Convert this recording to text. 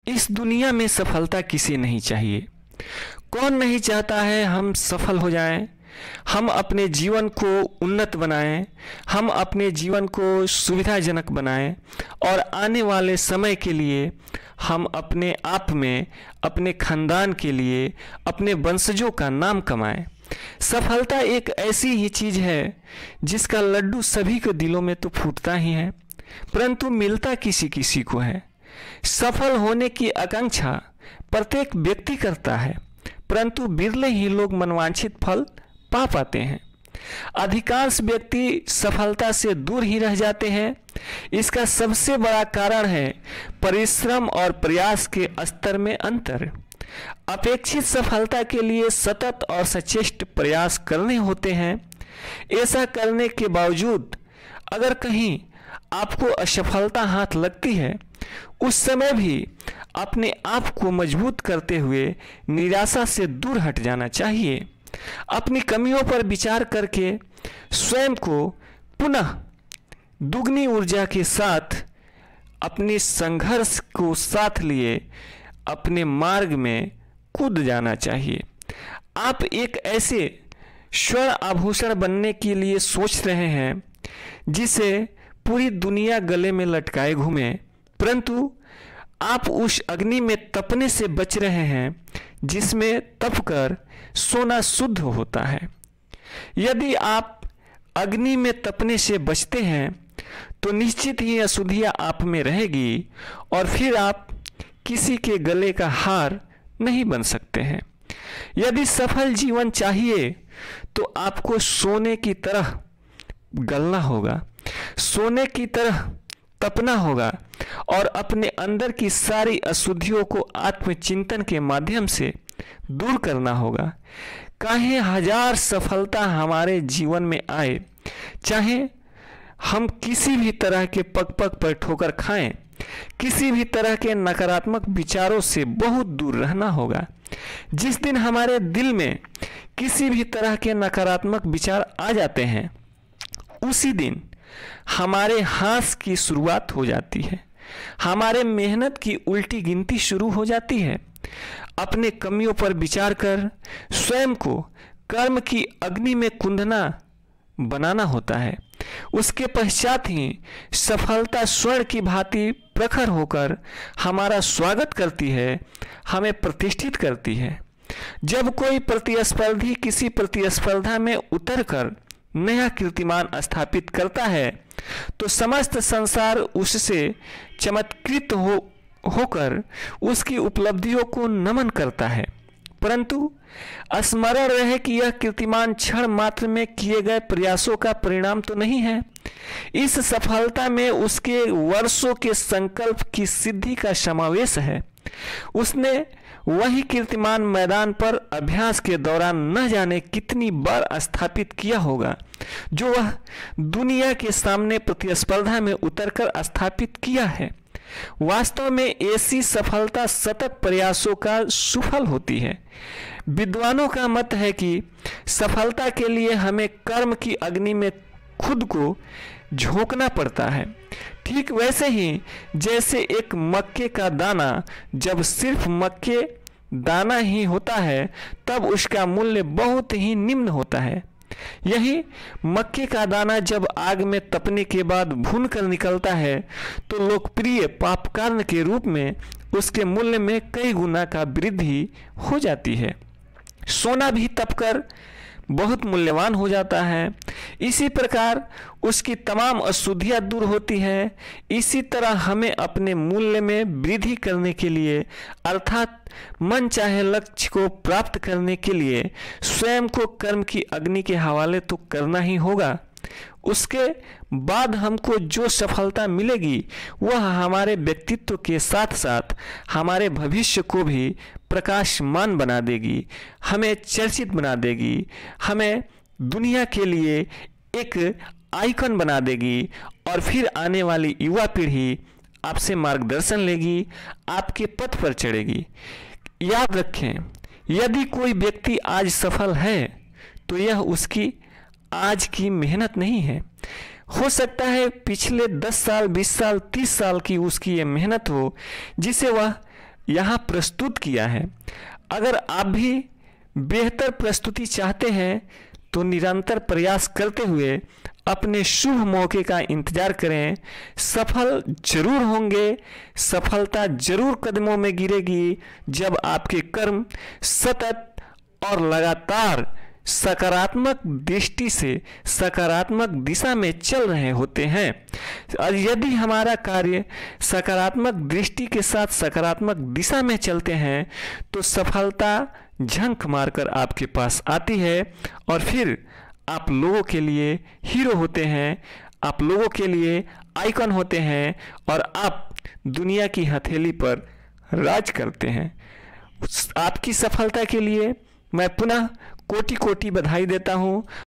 इस दुनिया में सफलता किसे नहीं चाहिए। कौन नहीं चाहता है हम सफल हो जाएं, हम अपने जीवन को उन्नत बनाएं, हम अपने जीवन को सुविधाजनक बनाएं और आने वाले समय के लिए हम अपने आप में, अपने खानदान के लिए, अपने वंशजों का नाम कमाएं। सफलता एक ऐसी ही चीज़ है जिसका लड्डू सभी के दिलों में तो फूटता ही है, परंतु मिलता किसी किसी को है। सफल होने की आकांक्षा प्रत्येक व्यक्ति करता है, परंतु बिरले ही लोग मनवांछित फल पा पाते हैं। अधिकांश व्यक्ति सफलता से दूर ही रह जाते हैं। इसका सबसे बड़ा कारण है परिश्रम और प्रयास के स्तर में अंतर। अपेक्षित सफलता के लिए सतत और सचेष्ट प्रयास करने होते हैं। ऐसा करने के बावजूद अगर कहीं आपको असफलता हाथ लगती है, उस समय भी अपने आप को मजबूत करते हुए निराशा से दूर हट जाना चाहिए। अपनी कमियों पर विचार करके स्वयं को पुनः दुगनी ऊर्जा के साथ अपने संघर्ष को साथ लिए अपने मार्ग में कूद जाना चाहिए। आप एक ऐसे स्वर्ण आभूषण बनने के लिए सोच रहे हैं जिसे पूरी दुनिया गले में लटकाए घूमे, परंतु आप उस अग्नि में तपने से बच रहे हैं जिसमें तपकर सोना शुद्ध होता है। यदि आप अग्नि में तपने से बचते हैं तो निश्चित ही अशुद्धियाँ आप में रहेगी और फिर आप किसी के गले का हार नहीं बन सकते हैं। यदि सफल जीवन चाहिए तो आपको सोने की तरह गलना होगा, सोने की तरह तपना होगा और अपने अंदर की सारी अशुद्धियों को आत्मचिंतन के माध्यम से दूर करना होगा। चाहे हजार सफलता हमारे जीवन में आए, चाहे हम किसी भी तरह के पग पग पर ठोकर खाएं, किसी भी तरह के नकारात्मक विचारों से बहुत दूर रहना होगा। जिस दिन हमारे दिल में किसी भी तरह के नकारात्मक विचार आ जाते हैं, उसी दिन हमारे हास की शुरुआत हो जाती है, हमारे मेहनत की उल्टी गिनती शुरू हो जाती है। अपने कमियों पर विचार कर स्वयं को कर्म की अग्नि में कुंदना बनाना होता है। उसके पश्चात ही सफलता स्वर्ण की भांति प्रखर होकर हमारा स्वागत करती है, हमें प्रतिष्ठित करती है। जब कोई प्रतिस्पर्धी किसी प्रतिस्पर्धा में उतरकर नया कीर्तिमान स्थापित करता है तो समस्त संसार उससे चमत्कृत होकर उसकी उपलब्धियों को नमन करता है, परंतु स्मरण रहे कि यह कीर्तिमान क्षण मात्र में किए गए प्रयासों का परिणाम तो नहीं है। इस सफलता में उसके वर्षों के संकल्प की सिद्धि का समावेश है। उसने वही कीर्तिमान मैदान पर अभ्यास के दौरान न जाने कितनी बार स्थापित किया होगा, जो वह दुनिया के सामने प्रतिस्पर्धा में उतरकर स्थापित किया है। वास्तव में ऐसी सफलता सतत प्रयासों का सुफल होती है। विद्वानों का मत है कि सफलता के लिए हमें कर्म की अग्नि में खुद को झोंकना पड़ता है। ठीक वैसे ही जैसे एक मक्के का दाना जब सिर्फ मक्के दाना ही होता है तब उसका मूल्य बहुत ही निम्न होता है, यही मक्के का दाना जब आग में तपने के बाद भून कर निकलता है तो लोकप्रिय पॉपकॉर्न के रूप में उसके मूल्य में कई गुना का वृद्धि हो जाती है। सोना भी तपकर बहुत मूल्यवान हो जाता है। इसी प्रकार उसकी तमाम अशुद्धियाँ दूर होती हैं। इसी तरह हमें अपने मूल्य में वृद्धि करने के लिए अर्थात मन चाहे लक्ष्य को प्राप्त करने के लिए स्वयं को कर्म की अग्नि के हवाले तो करना ही होगा। उसके बाद हमको जो सफलता मिलेगी वह हमारे व्यक्तित्व के साथ साथ हमारे भविष्य को भी प्रकाशमान बना देगी, हमें चर्चित बना देगी, हमें दुनिया के लिए एक आइकन बना देगी और फिर आने वाली युवा पीढ़ी आपसे मार्गदर्शन लेगी, आपके पथ पर चढ़ेगी। याद रखें, यदि कोई व्यक्ति आज सफल है तो यह उसकी आज की मेहनत नहीं है। हो सकता है पिछले 10 साल, 20 साल, 30 साल की उसकी ये मेहनत हो जिसे वह यहाँ प्रस्तुत किया है। अगर आप भी बेहतर प्रस्तुति चाहते हैं तो निरंतर प्रयास करते हुए अपने शुभ मौके का इंतजार करें। सफल जरूर होंगे, सफलता जरूर कदमों में गिरेगी जब आपके कर्म सतत और लगातार सकारात्मक दृष्टि से सकारात्मक दिशा में चल रहे होते हैं। और यदि हमारा कार्य सकारात्मक दृष्टि के साथ सकारात्मक दिशा में चलते हैं तो सफलता झंक मारकर आपके पास आती है और फिर आप लोगों के लिए हीरो होते हैं, आप लोगों के लिए आइकन होते हैं और आप दुनिया की हथेली पर राज करते हैं। आपकी सफलता के लिए मैं पुनः कोटि कोटि बधाई देता हूँ।